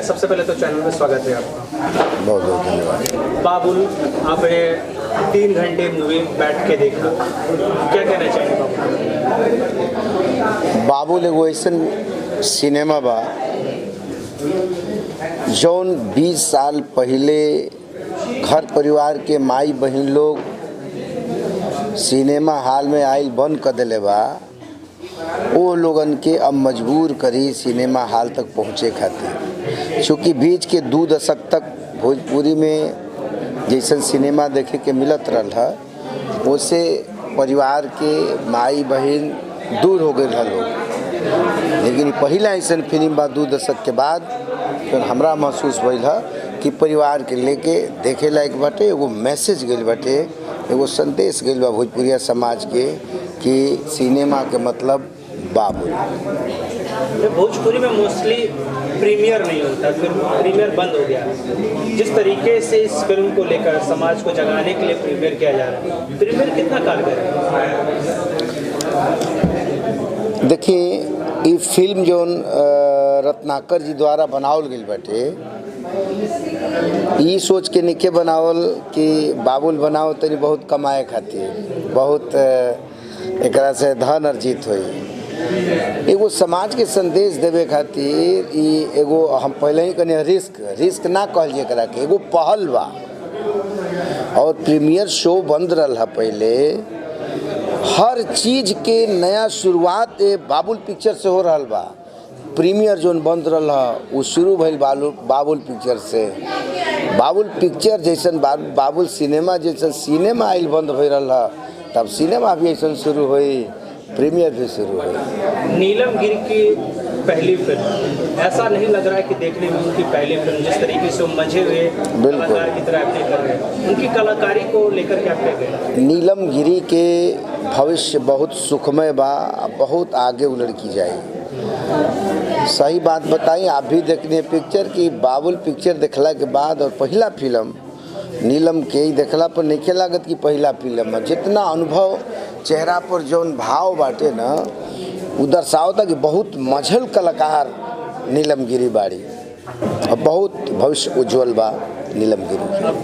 सबसे पहले तो चैनल में स्वागत है आपका। बहुत बहुत धन्यवाद। बाबुल, आपने 3 घंटे मूवी बैठ के देखा, क्या कहना चाहेंगे बाबुल? बाबुल एगो ऐसन सिनेमा बा जौन 20 साल पहले घर परिवार के माई बहन लोग सिनेमा हॉल में आइल बंद कर दिले बा, वो लोगन के अब मजबूर करी सिनेमा हॉल तक पहुँचे खातिर। चूँकि बीच के 2 दशक तक भोजपुरी में जैसन सिनेमा देखे के मिलत रहा, उससे परिवार के माई बहन दूर हो गए लोग। लेकिन पहला ऐसा फिल्म बा 2 दशक के बाद फिर हमरा महसूस भइल कि परिवार के लेके देखे लायक बाटे। एगो मैसेज गइल बाटे, एगो संदेश गइल बा भोजपुरिया समाज के कि सिनेमा के मतलब बाबुल। भोजपुरी में मोस्टली प्रीमियर नहीं होता, फिर प्रीमियर बंद हो गया। जिस तरीके से इस फिल्म को लेकर समाज को जगाने के लिए प्रीमियर किया जा रहा है, प्रीमियर कितना कारगर है? देखिए, ये फिल्म जौन रत्नाकर जी द्वारा बनावल गई बाटे, ये सोच के निके बनावल कि बाबुल बनाओ तनी बहुत कमाए खातिर, बहुत एकरा से धन अर्जित होई। एगो समाज के संदेश देवे खातिर ई एगो हम पहले ही कने रिस्क ना कहल एकरा के, एगो पहल बा। और प्रीमियर शो बंद रहा पहले, हर चीज के नया शुरुआत बाबुल पिक्चर से हो रहा बा। प्रीमियर जोन बंद रहा वो शुरू भइल बाबुल पिक्चर से। बाबुल पिक्चर जैसन बाबुल सिनेमा जैसन सिनेमा आइल बंद हो रहा, तब सिनेमा भी ऐसा शुरू हुई, प्रीमियर भी शुरू हुई। नीलम गिरी की पहली फिल्म, ऐसा नहीं लग रहा है कि देखने में उनकी पहली फिल्म, जिस तरीके से वो मंझे हुए कलाकार की तरह एक्टिंग कर रहे हैं, उनकी कलाकारी को लेकर क्या कहेंगे? नीलम गिरी के भविष्य बहुत सुखमय बा, बहुत आगे वो लड़की जाए। सही बात बताई, आप भी देखने पिक्चर की बाबुल पिक्चर देखला के बाद और पहला फिल्म नीलम के देखला पर नहीं लागत कि पहला फिल्म है। जितना अनुभव चेहरा पर जौन भाव बाटे ना, वो दर्शावता कि बहुत मझल कलाकार नीलम गिरी बाड़ी और बहुत भविष्य उज्जवल बा नीलम गिरी।